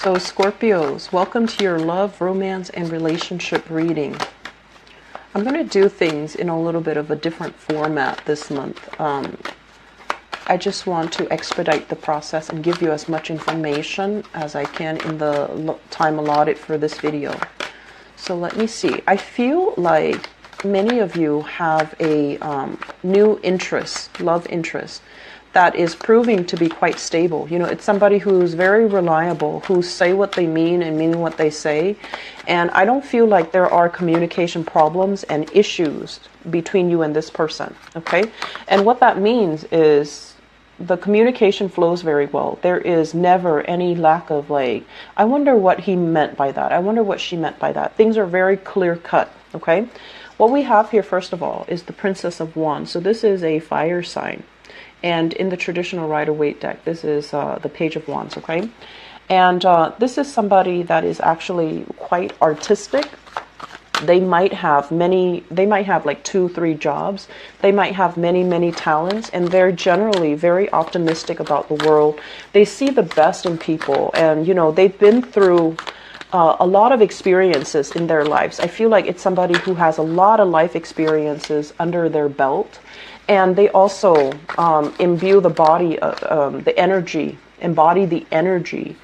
So Scorpios, welcome to your love, romance, and relationship reading. I'm going to do things in a little bit of a different format this month. I just want to expedite the process and give you as much information as I can in the time allotted for this video. So let me see. I feel like many of you have a new interest, love interest, that is proving to be quite stable. You know, it's somebody who's very reliable, who say what they mean and mean what they say. And I don't feel like there are communication problems and issues between you and this person, okay? And what that means is the communication flows very well. There is never any lack of like, I wonder what he meant by that. I wonder what she meant by that. Things are very clear cut, okay? What we have here, first of all, is the Princess of Wands. So this is a fire sign. And in the traditional Rider-Waite deck, this is the Page of Wands, okay? And this is somebody that is actually quite artistic. They might have like 2-3 jobs. They might have many talents, and they're generally very optimistic about the world. They see the best in people, and you know, they've been through a lot of experiences in their lives. I feel like it's somebody who has a lot of life experiences under their belt. And they also imbue the body, embody the energy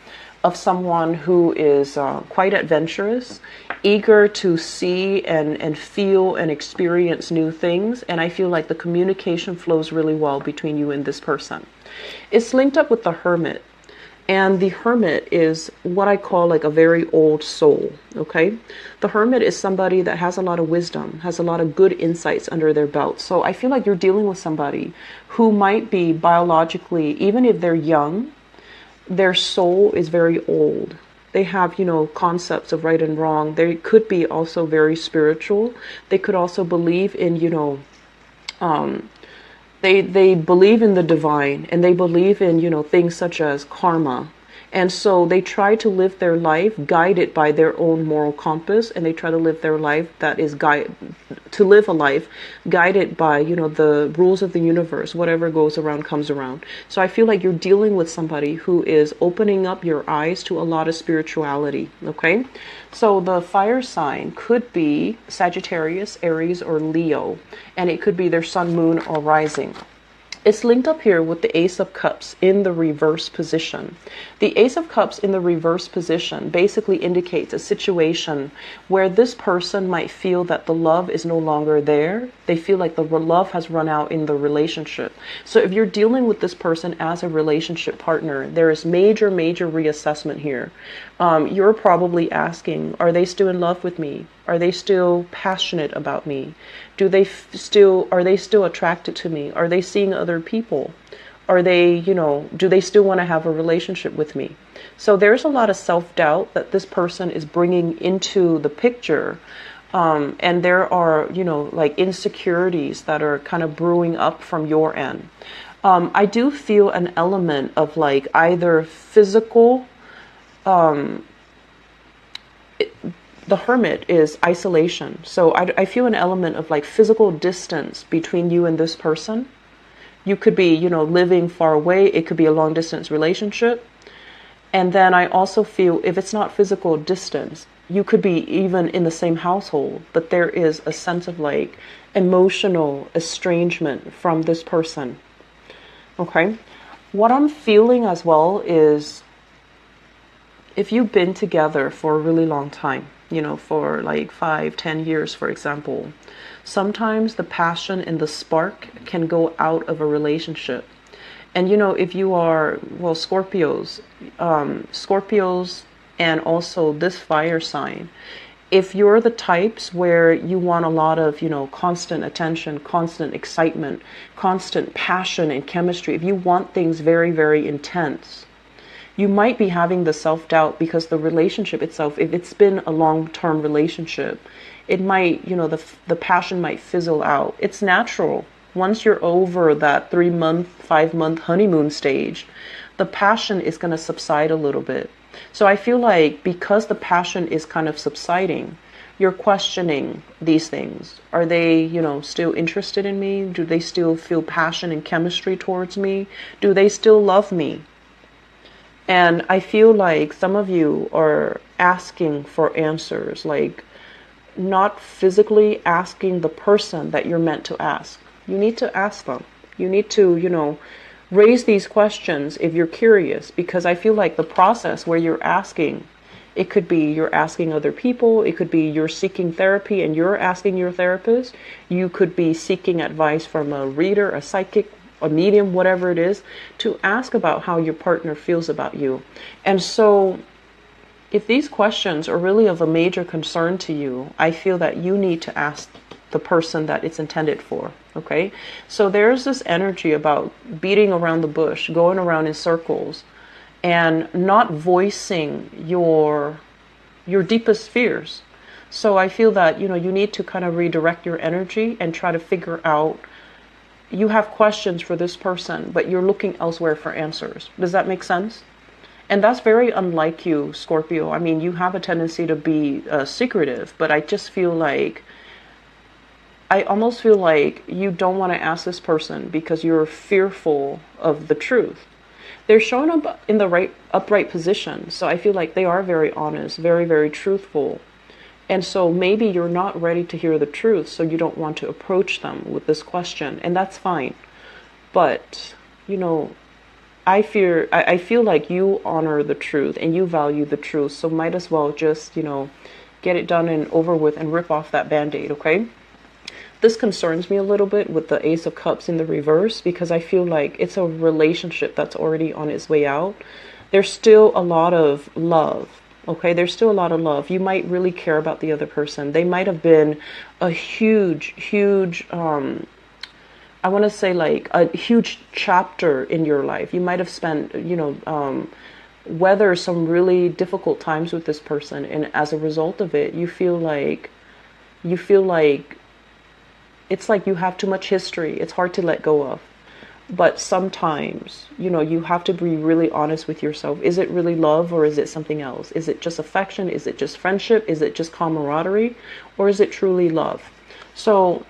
of someone who is quite adventurous, eager to see and feel and experience new things. And I feel like the communication flows really well between you and this person. It's linked up with the Hermit. And the Hermit is what I call like a very old soul, okay? The Hermit is somebody that has a lot of wisdom, has a lot of good insights under their belt. So I feel like you're dealing with somebody who might be biologically, even if they're young, their soul is very old. They have, you know, concepts of right and wrong. They could be also very spiritual. They could also believe in, you know, They believe in the divine, and they believe in, you know, things such as karma. And so they try to live their life guided by their own moral compass, and they try to live their life that is live a life guided by, you know, the rules of the universe. Whatever goes around comes around. So I feel like you're dealing with somebody who is opening up your eyes to a lot of spirituality, okay? So the fire sign could be Sagittarius, Aries, or Leo, and it could be their sun, moon, or rising. It's linked up here with the Ace of Cups in the reverse position. The Ace of Cups in the reverse position basically indicates a situation where this person might feel that the love is no longer there. They feel like the love has run out in the relationship. So if you're dealing with this person as a relationship partner, there is major reassessment here. You're probably asking, are they still in love with me? Are they still passionate about me? Are they still attracted to me? Are they seeing other people? Are they, you know, do they still want to have a relationship with me? So there's a lot of self-doubt that this person is bringing into the picture. And there are, you know, like insecurities that are kind of brewing up from your end. I do feel an element of like either physical, the Hermit is isolation. So I feel an element of like physical distance between you and this person. You could be, you know, living far away. It could be a long distance relationship. And then I also feel if it's not physical distance, you could be even in the same household, but there is a sense of like emotional estrangement from this person. Okay. What I'm feeling as well is if you've been together for a really long time, you know, for like 5-10 years, for example, sometimes the passion and the spark can go out of a relationship. And, you know, if you are, well, Scorpios and also this fire sign, if you're the types where you want a lot of, you know, constant attention, constant excitement, constant passion and chemistry, if you want things very intense, you might be having the self-doubt because the relationship itself, if it's been a long-term relationship, it might, you know, the passion might fizzle out. It's natural. Once you're over that 3-month, 5-month honeymoon stage, the passion is going to subside a little bit. So I feel like because the passion is kind of subsiding, you're questioning these things. Are they, you know, still interested in me? Do they still feel passion and chemistry towards me? Do they still love me? And I feel like some of you are asking for answers, like not physically asking the person that you're meant to ask. You need to ask them. You need to, raise these questions if you're curious, because I feel like the process where you're asking, it could be you're asking other people, it could be you're seeking therapy and you're asking your therapist, you could be seeking advice from a reader, a psychic, a medium, whatever it is, to ask about how your partner feels about you. And so if these questions are really of a major concern to you, I feel that you need to ask the person that it's intended for. Okay, so there's this energy about beating around the bush, going around in circles, and not voicing your deepest fears. So I feel that you need to kind of redirect your energy and try to figure out. You have questions for this person, but you're looking elsewhere for answers. Does that make sense? And that's very unlike you, Scorpio. I mean, you have a tendency to be secretive, but I almost feel like you don't want to ask this person because you're fearful of the truth. They're showing up in the upright position. So I feel like they are very honest, very, very truthful. And so maybe you're not ready to hear the truth, so you don't want to approach them with this question. And that's fine. But, I feel like you honor the truth and you value the truth. So might as well just, get it done and over with and rip off that Band-Aid, okay? This concerns me a little bit with the Ace of Cups in the reverse, because I feel like it's a relationship that's already on its way out. There's still a lot of love. Okay, there's still a lot of love. You might really care about the other person. They might have been a huge, I want to say like a huge chapter in your life. You might have spent, weather some really difficult times with this person. And as a result of it, you feel like it's like you have too much history. It's hard to let go of. But sometimes, you have to be really honest with yourself. Is it really love, or is it something else? Is it just affection? Is it just friendship? Is it just camaraderie? Or is it truly love? So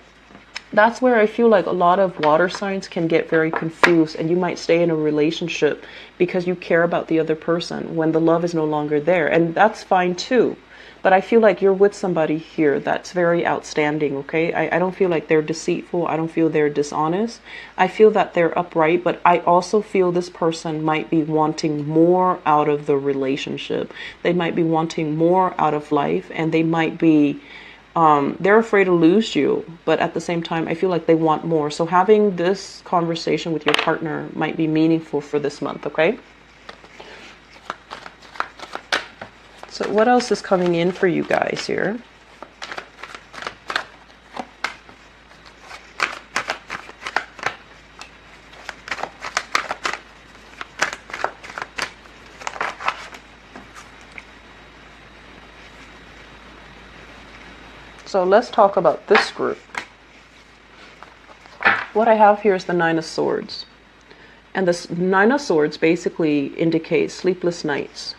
that's where I feel like a lot of water signs can get very confused, and you might stay in a relationship because you care about the other person when the love is no longer there. And that's fine too. But I feel like you're with somebody here that's very outstanding, okay? I don't feel like they're deceitful. I don't feel they're dishonest. I feel that they're upright, but I also feel this person might be wanting more out of the relationship. They might be wanting more out of life, and they might be, they're afraid to lose you, but at the same time, I feel like they want more. So having this conversation with your partner might be meaningful for this month, okay? So what else is coming in for you guys here? So let's talk about this group. What I have here is the Nine of Swords. And this Nine of Swords basically indicates sleepless nights.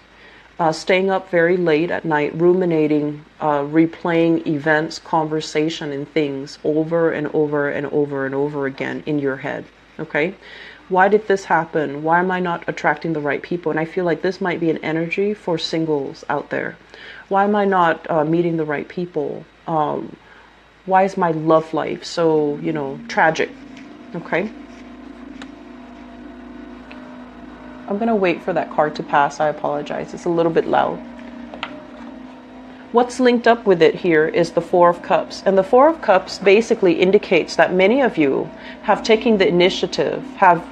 Staying up very late at night, ruminating, replaying events, conversation, and things over and over and over and over again in your head. Okay? Why did this happen? Why am I not attracting the right people? And I feel like this might be an energy for singles out there. Why am I not meeting the right people? Why is my love life so, tragic? Okay? I'm going to wait for that card to pass. I apologize. It's a little bit loud. What's linked up with it here is the Four of Cups. And the Four of Cups basically indicates that many of you have taken the initiative, have,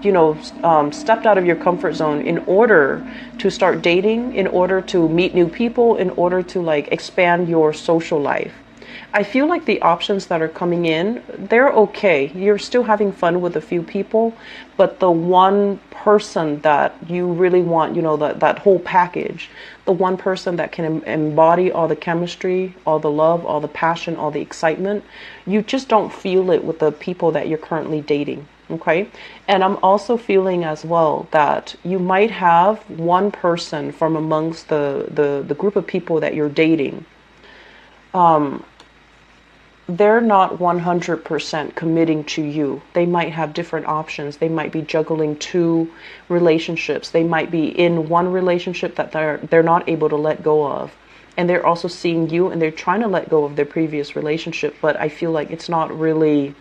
stepped out of your comfort zone in order to start dating, in order to meet new people, in order to expand your social life. I feel like the options that are coming in, they're okay. You're still having fun with a few people, but the one person that you really want, that whole package, the one person that can embody all the chemistry, all the love, all the passion, all the excitement, you just don't feel it with the people that you're currently dating. Okay. And I'm also feeling as well that you might have one person from amongst the group of people that you're dating, they're not 100% committing to you. They might have different options. They might be juggling two relationships. They might be in one relationship that they're not able to let go of. And they're also seeing you and they're trying to let go of their previous relationship, but I feel like it's not really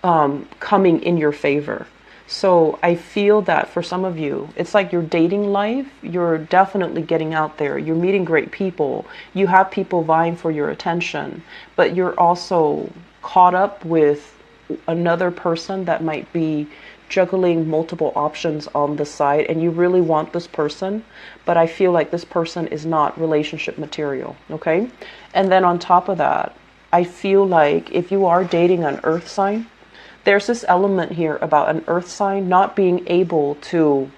coming in your favor. So I feel that for some of you, it's like your dating life, you're definitely getting out there. You're meeting great people. You have people vying for your attention, but you're also caught up with another person that might be juggling multiple options on the side, and you really want this person, but I feel like this person is not relationship material, okay? And then on top of that, I feel like if you are dating an earth sign, there's this element here about an earth sign not being able to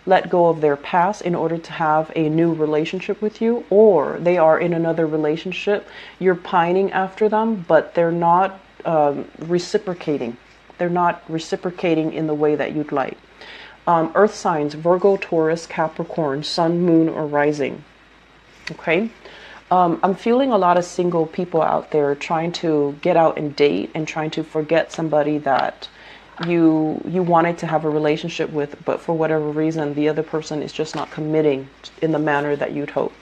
let go of their past in order to have a new relationship with you, or they are in another relationship, you're pining after them, but they're not reciprocating. They're not reciprocating in the way that you'd like. Earth signs, Virgo, Taurus, Capricorn, Sun, Moon, or Rising. Okay? I'm feeling a lot of single people out there trying to get out and date and trying to forget somebody that you wanted to have a relationship with, but for whatever reason, the other person is just not committing in the manner that you'd hope.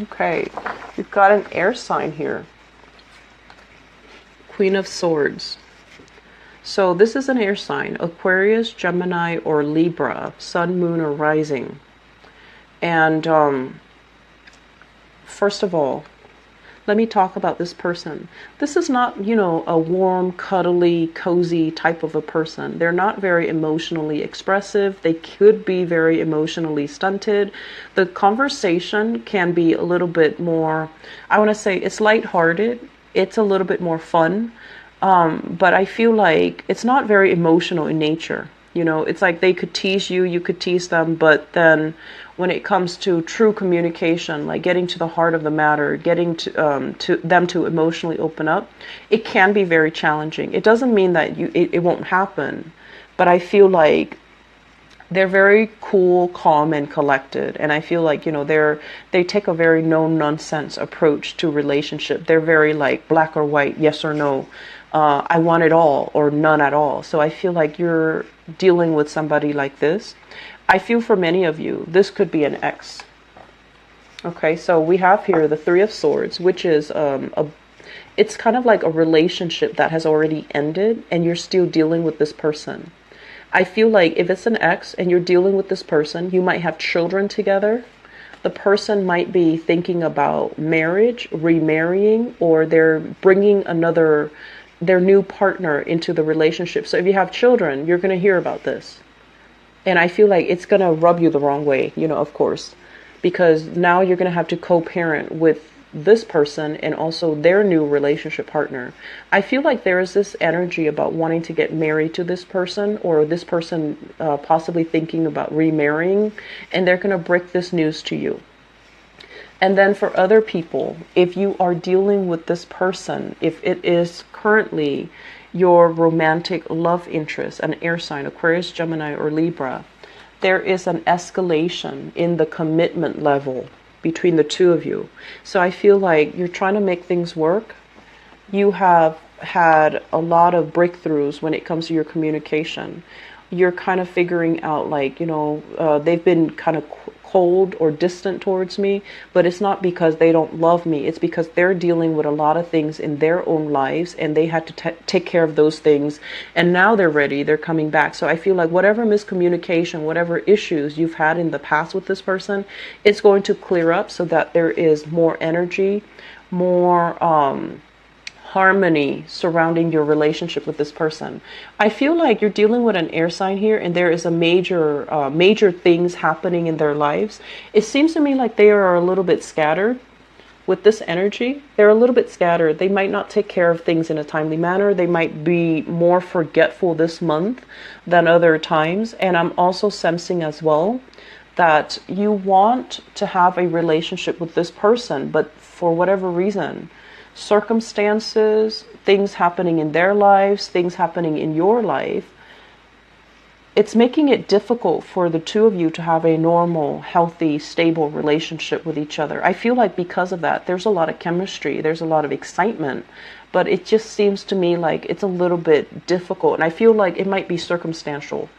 Okay, we've got an air sign here. Queen of Swords. So this is an air sign, Aquarius, Gemini, or Libra, Sun, Moon, or Rising. And first of all, let me talk about this person. This is not, you know, a warm, cuddly, cozy type of a person. They're not very emotionally expressive. They could be very emotionally stunted. The conversation can be a little bit more, I want to say it's lighthearted. It's a little bit more fun. But I feel like it's not very emotional in nature. You know, it's like they could tease you, you could tease them, but then when it comes to true communication, like getting to the heart of the matter, getting to them to emotionally open up, it can be very challenging. It doesn't mean that it won't happen, but I feel like they're very cool, calm, and collected. And I feel like, you know, they take a very no-nonsense approach to relationship. They're very like black or white, yes or no. I want it all or none at all. So I feel like you're dealing with somebody like this. I feel for many of you, this could be an ex. Okay, so we have here the Three of Swords, which is it's kind of like a relationship that has already ended and you're still dealing with this person. I feel like if it's an ex and you're dealing with this person, you might have children together. The person might be thinking about marriage, remarrying, or they're bringing their new partner into the relationship. So if you have children, you're going to hear about this. And I feel like it's going to rub you the wrong way, you know, of course, because now you're going to have to co-parent with this person and also their new relationship partner. I feel like there is this energy about wanting to get married to this person, or this person possibly thinking about remarrying, and they're going to break this news to you. And then for other people, if you are dealing with this person, if it is currently your romantic love interest, an air sign, Aquarius, Gemini, or Libra, there is an escalation in the commitment level between the two of you. So I feel like you're trying to make things work. You have had a lot of breakthroughs when it comes to your communication. You're kind of figuring out, like, you know, they've been kind of cold or distant towards me, but it's not because they don't love me. It's because they're dealing with a lot of things in their own lives and they had to take care of those things. And now they're ready. They're coming back. So I feel like whatever miscommunication, whatever issues you've had in the past with this person, it's going to clear up so that there is more energy, more harmony surrounding your relationship with this person. I feel like you're dealing with an air sign here and there is a major things happening in their lives. It seems to me like they are a little bit scattered with this energy. They're a little bit scattered. They might not take care of things in a timely manner. They might be more forgetful this month than other times. And I'm also sensing as well that you want to have a relationship with this person, but for whatever reason, circumstances, things happening in their lives, things happening in your life, it's making it difficult for the two of you to have a normal, healthy, stable relationship with each other. I feel like because of that, there's a lot of chemistry, there's a lot of excitement, but it just seems to me like it's a little bit difficult. And I feel like it might be circumstantial.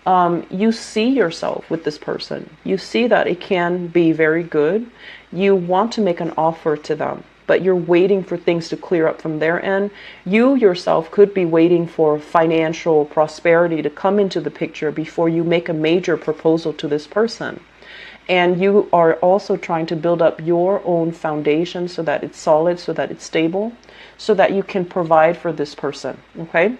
You see yourself with this person. You see that it can be very good. You want to make an offer to them, but you're waiting for things to clear up from their end. You yourself could be waiting for financial prosperity to come into the picture before you make a major proposal to this person. And you are also trying to build up your own foundation so that it's solid, so that it's stable, so that you can provide for this person, okay?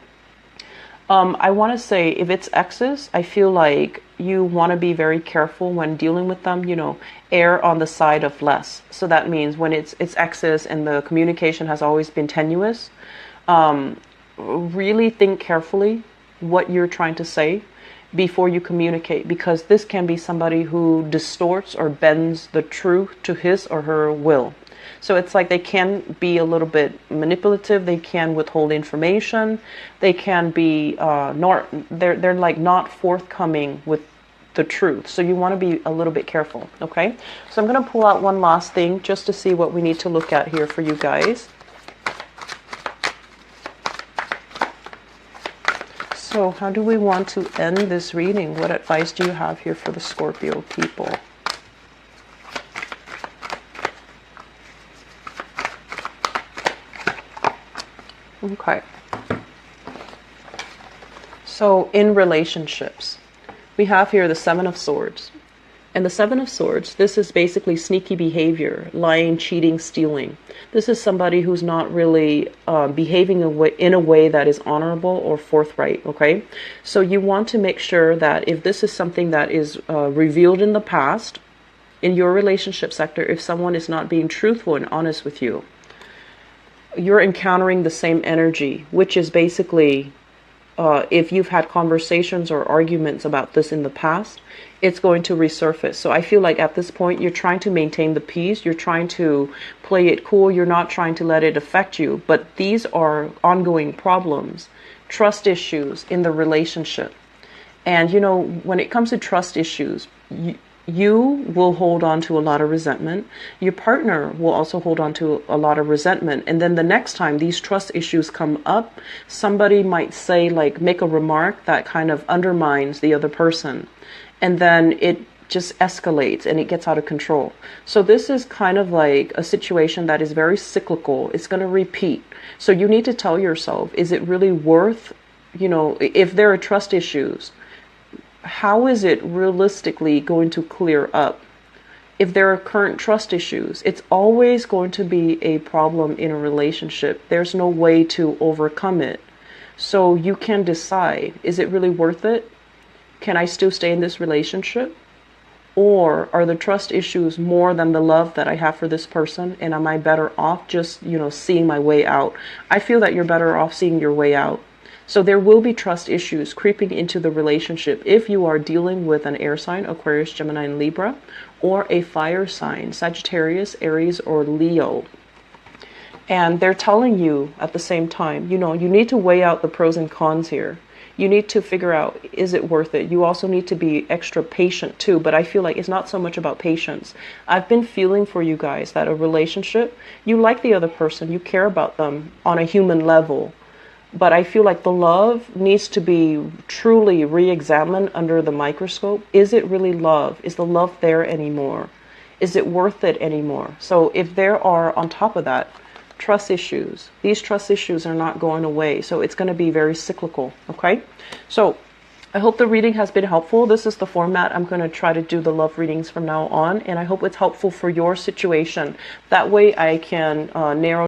I want to say, if it's exes, I feel like you want to be very careful when dealing with them, err on the side of less. So that means when it's exes and the communication has always been tenuous, really think carefully what you're trying to say before you communicate, because this can be somebody who distorts or bends the truth to his or her will. So it's like they can be a little bit manipulative. They can withhold information. They can be they're like not forthcoming with the truth. So you want to be a little bit careful, okay? So I'm going to pull out one last thing just to see what we need to look at here for you guys. So how do we want to end this reading? What advice do you have here for the Scorpio people? Okay. So in relationships, we have here the Seven of Swords. And the Seven of Swords, this is basically sneaky behavior, lying, cheating, stealing. This is somebody who's not really behaving in a way that is honorable or forthright, okay? So you want to make sure that if this is something that is revealed in the past, in your relationship sector, if someone is not being truthful and honest with you, you're encountering the same energy, which is basically, if you've had conversations or arguments about this in the past, it's going to resurface. So I feel like at this point, you're trying to maintain the peace. You're trying to play it cool. You're not trying to let it affect you. But these are ongoing problems, trust issues in the relationship. And, when it comes to trust issues, you will hold on to a lot of resentment. Your partner will also hold on to a lot of resentment. And then the next time these trust issues come up, somebody might say, make a remark that kind of undermines the other person. And then it just escalates and it gets out of control. So this is kind of like a situation that is very cyclical. It's going to repeat. So you need to tell yourself, is it really worth, if there are trust issues, how is it realistically going to clear up? If there are current trust issues, it's always going to be a problem in a relationship. There's no way to overcome it. So you can decide, is it really worth it? Can I still stay in this relationship? Or are the trust issues more than the love that I have for this person? And am I better off just, seeing my way out? I feel that you're better off seeing your way out. So there will be trust issues creeping into the relationship if you are dealing with an air sign, Aquarius, Gemini, and Libra, or a fire sign, Sagittarius, Aries, or Leo. And they're telling you at the same time, you need to weigh out the pros and cons here. You need to figure out, is it worth it? You also need to be extra patient too, but I feel like it's not so much about patience. I've been feeling for you guys that a relationship, you like the other person, you care about them on a human level. But I feel like the love needs to be truly re-examined under the microscope. Is it really love? Is the love there anymore? Is it worth it anymore? So if there are, on top of that, trust issues, these trust issues are not going away. So it's going to be very cyclical, okay? So I hope the reading has been helpful. This is the format I'm going to try to do the love readings from now on. And I hope it's helpful for your situation. That way I can narrow